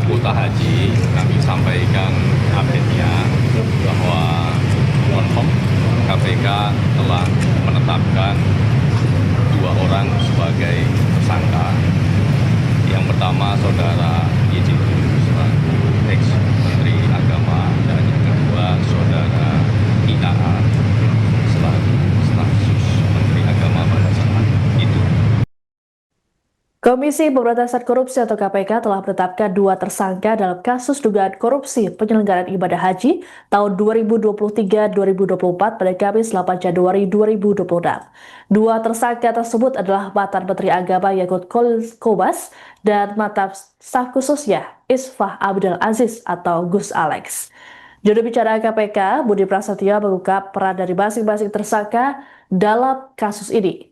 kuota haji, kami sampaikan update-nya bahwa confirm KPK telah menetapkan 2 orang sebagai tersangka. Yang pertama saudara YJ selaku ex-Menteri Agama dan yang kedua saudara IAA selaku staf sus Menteri Agama pada saat itu. Komisi Pemberantasan Korupsi atau KPK telah menetapkan 2 tersangka dalam kasus dugaan korupsi penyelenggaraan ibadah haji tahun 2023-2024 pada Kamis 8 Januari 2026. 2 tersangka tersebut adalah mantan Menteri Agama Yakut Kobas dan mantan staf khususnya Isfah Abdul Aziz atau Gus Alex. Juru bicara KPK, Budi Prasetyo, mengungkap peran dari masing-masing tersangka dalam kasus ini.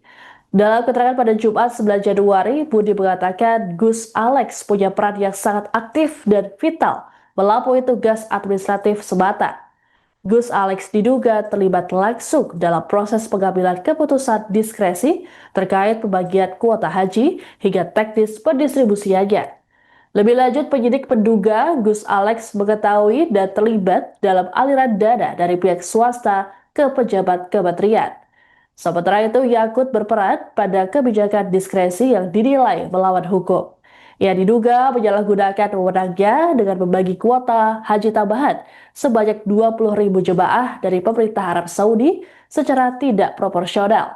Dalam keterangan pada Jumat 9 Januari, Budi mengatakan Gus Alex punya peran yang sangat aktif dan vital melampaui tugas administratif semata. Gus Alex diduga terlibat langsung dalam proses pengambilan keputusan diskresi terkait pembagian kuota haji hingga teknis pendistribusiannya. Lebih lanjut, penyidik menduga Gus Alex mengetahui dan terlibat dalam aliran dana dari pihak swasta ke pejabat kementerian. Sementara itu, Yakut berperan pada kebijakan diskresi yang dinilai melawan hukum. Ia diduga menyalahgunakan wewenangnya dengan membagi kuota haji tambahan sebanyak 20.000 jemaah dari pemerintah Arab Saudi secara tidak proporsional.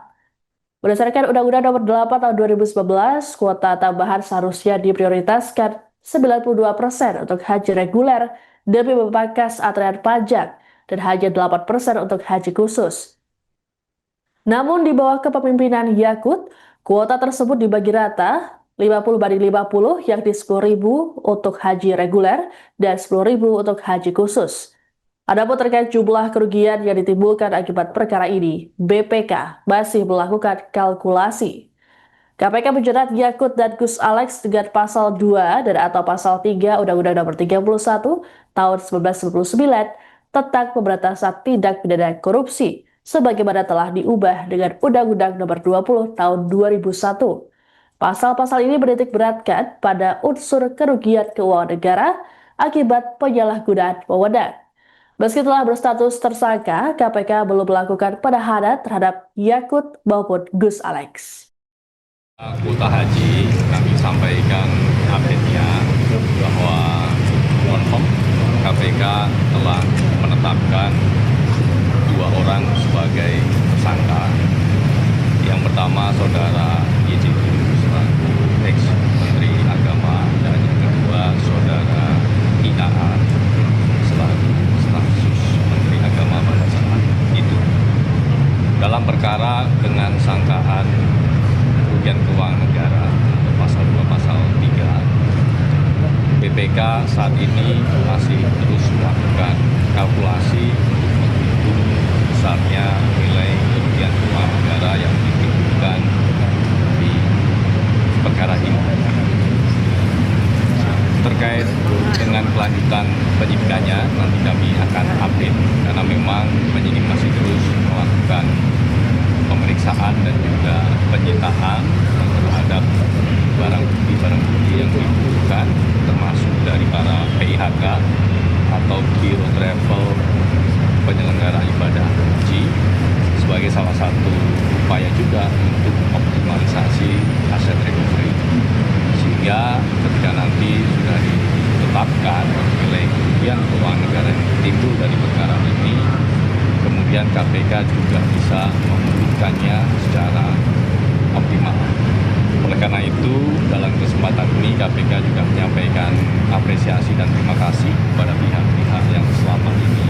Berdasarkan Undang-Undang Nomor 8 Tahun 2019, kuota tambahan seharusnya diprioritaskan 92% untuk haji reguler demi memangkas antrean panjang dan hanya 8% untuk haji khusus. Namun di bawah kepemimpinan Yakut, kuota tersebut dibagi rata 50/50 yakni 10.000 untuk haji reguler dan 10.000 untuk haji khusus. Adapun terkait jumlah kerugian yang ditimbulkan akibat perkara ini, BPK masih melakukan kalkulasi. KPK menjerat Yakut dan Gus Alex dengan pasal 2 dan atau pasal 3 Undang-Undang Nomor 31 Tahun 1999 tentang pemberantasan tindak pidana korupsi sebagaimana telah diubah dengan Undang-Undang Nomor 20 Tahun 2001. Pasal-pasal ini menitik beratkan pada unsur kerugian keuangan negara akibat penyalahgunaan wewenang. Meski telah berstatus tersangka, KPK belum melakukan penahanan terhadap Yakut maupun Gus Alex. Kuota haji, kami sampaikan update-nya bahwa confirm KPK telah menetapkan 2 orang sebagai tersangka. Yang pertama saudara YJ selaku ex-Menteri Agama dan yang kedua saudara IAA selaku staf sus Menteri Agama pada saat itu. Dalam perkara dengan sangkaan kerugian keuangan negara atau pasal 2 pasal 3, BPK saat ini masih terus melakukan kalkulasi besarnya nilai kerugian keuangan negara yang ditimbulkan di perkara ini. Terkait dengan kelanjutan penyidikannya, nanti kami akan update karena memang penyidik masih terus melakukan pemeriksaan dan juga penyitaan terhadap barang bukti yang dibutuhkan, termasuk dari para PIHK atau Biro Travel penyelenggara ibadah haji sebagai salah satu upaya juga untuk optimalisasi aset recovery, sehingga ketika nanti sudah ditetapkan nilai kerugian keuangan negara yang timbul dari perkara ini, kemudian KPK juga bisa membuktikannya secara optimal. Oleh karena itu, dalam kesempatan ini KPK juga menyampaikan apresiasi dan terima kasih kepada pihak-pihak yang selama ini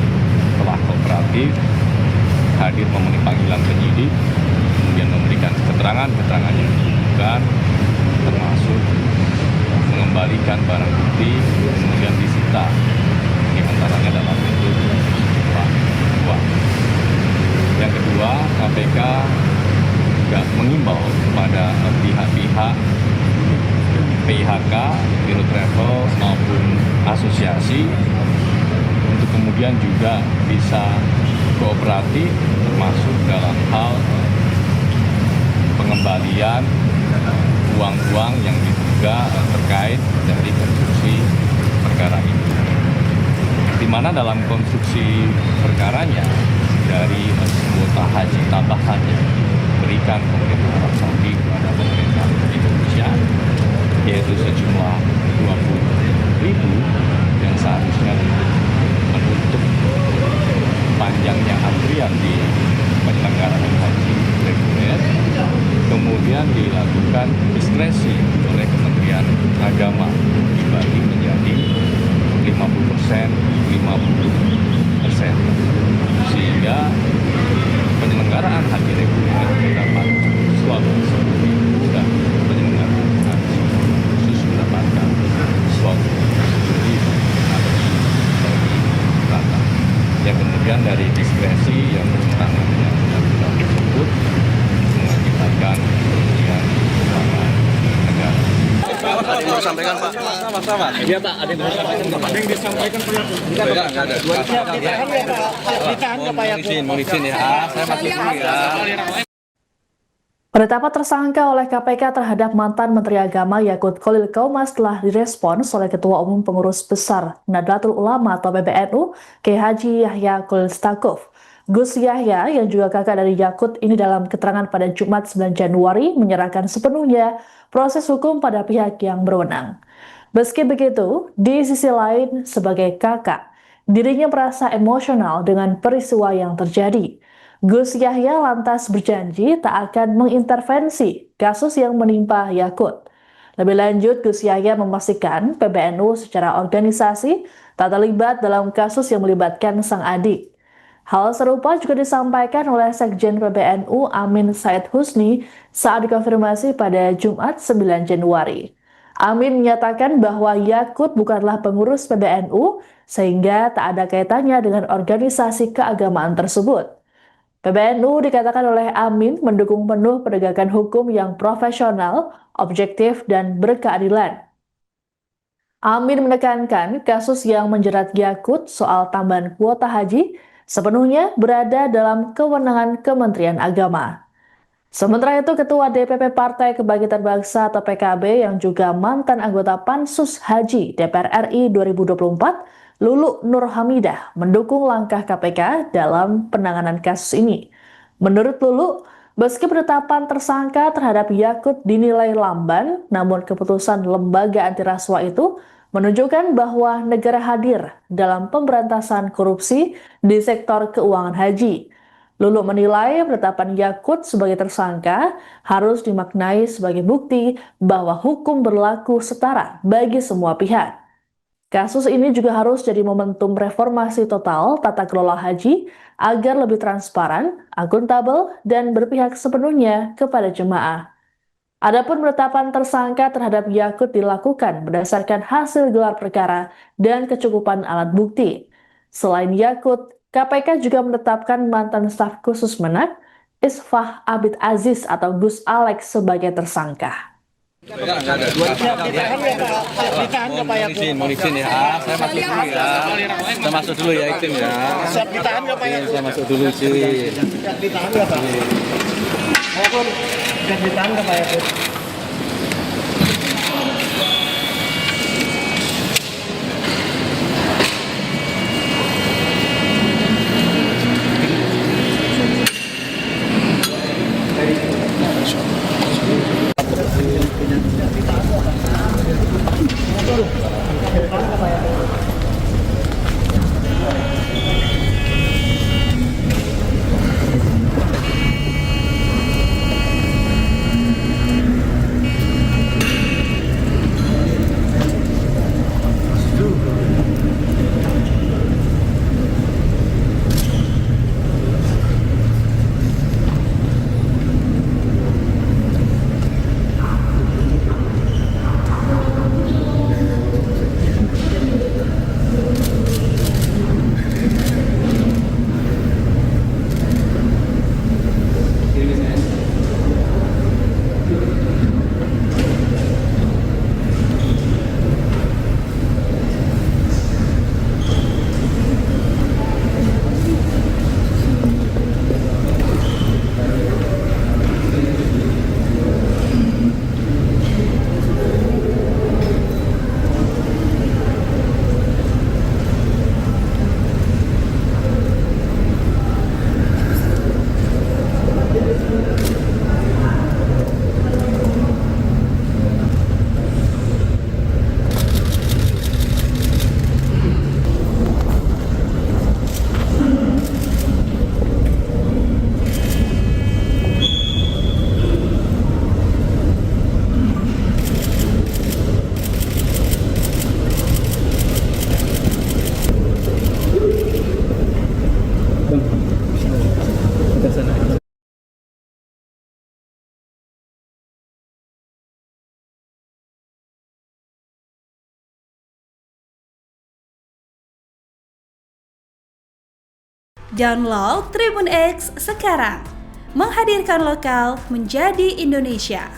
telah kooperatif, hadir memenuhi panggilan penyidik, kemudian memberikan keterangan-keterangan yang dibutuhkan, termasuk mengembalikan barang bukti, kemudian disita, di antaranya dalam bentuk uang. Yang kedua, KPK juga mengimbau kepada pihak-pihak PIHK, Biro Travel maupun asosiasi untuk kemudian juga bisa kooperatif termasuk dalam hal pengembalian uang-uang yang diduga terkait dari konstruksi mana dalam konstruksi perkaranya dari kuota haji tambahan yang diberikan pemerintah Arab Saudi kepada pemerintah Indonesia, yaitu sejumlah 20.000 yang seharusnya menutup panjangnya antrian di penyelenggaraan haji reguler, kemudian dilakukan diskresi oleh Kementerian Agama dibagi menjadi 50%, 50%, sehingga penyelenggaraan haji reguler dapat selalu seperti dan penyelenggaraan haji khusus mendapatkan slot di haji bagi rata. Yang kemudian dari diskresi yang bertentangan dengan undang-undang tersebut mengakibatkan kerugian keuangan negara. Ada yang mau sampaikan Pak? Sama-sama. Iya Pak, ada yang mau sampaikan Pak. Ada yang disampaikan Pak? Enggak ada. Ditahan Pak ya? Mohon izin ya. Saya masuk dulu ya. Penetapan tersangka oleh KPK terhadap mantan Menteri Agama Yakut Khalil Qaumas telah direspons oleh Ketua Umum Pengurus Besar Nahdlatul Ulama atau PBNU, Kiai Haji Yahya Khalilistakuf Stakuf. Gus Yahya yang juga kakak dari Yakut ini dalam keterangan pada Jumat 9 Januari menyerahkan sepenuhnya proses hukum pada pihak yang berwenang. Meski begitu, di sisi lain sebagai kakak, dirinya merasa emosional dengan peristiwa yang terjadi. Gus Yahya lantas berjanji tak akan mengintervensi kasus yang menimpa Yakut. Lebih lanjut, Gus Yahya memastikan PBNU secara organisasi tak terlibat dalam kasus yang melibatkan sang adik. Hal serupa juga disampaikan oleh Sekjen PBNU Amin Said Husni saat dikonfirmasi pada Jumat 9 Januari. Amin menyatakan bahwa Yakut bukanlah pengurus PBNU sehingga tak ada kaitannya dengan organisasi keagamaan tersebut. PBNU dikatakan oleh Amin mendukung penuh penegakan hukum yang profesional, objektif, dan berkeadilan. Amin menekankan kasus yang menjerat Yakut soal tambahan kuota haji sepenuhnya berada dalam kewenangan Kementerian Agama. Sementara itu, Ketua DPP Partai Kebangkitan Bangsa atau PKB yang juga mantan anggota Pansus Haji DPR RI 2024, Lulu Nur Hamidah, mendukung langkah KPK dalam penanganan kasus ini. Menurut Lulu, meski penetapan tersangka terhadap Yakut dinilai lamban, namun keputusan lembaga antiraswa itu menunjukkan bahwa negara hadir dalam pemberantasan korupsi di sektor keuangan haji. Lulu menilai penetapan Yakut sebagai tersangka harus dimaknai sebagai bukti bahwa hukum berlaku setara bagi semua pihak. Kasus ini juga harus jadi momentum reformasi total tata kelola haji agar lebih transparan, akuntabel, dan berpihak sepenuhnya kepada jemaah. Adapun penetapan tersangka terhadap Yakut dilakukan berdasarkan hasil gelar perkara dan kecukupan alat bukti. Selain Yakut, KPK juga menetapkan mantan staf khusus Menak, Isfah Abid Aziz atau Gus Alex sebagai tersangka. Enggak ada. Ditahan Pak ya? Mohon izin ya. Saya masuk dulu ya. Saya masuk dulu ya izin ya. Siap ditahan Pak ya? Saya masuk dulu sih. Ditahan Pak. Siap ditahan Pak ya? Download Tribun X sekarang. Menghadirkan lokal menjadi Indonesia.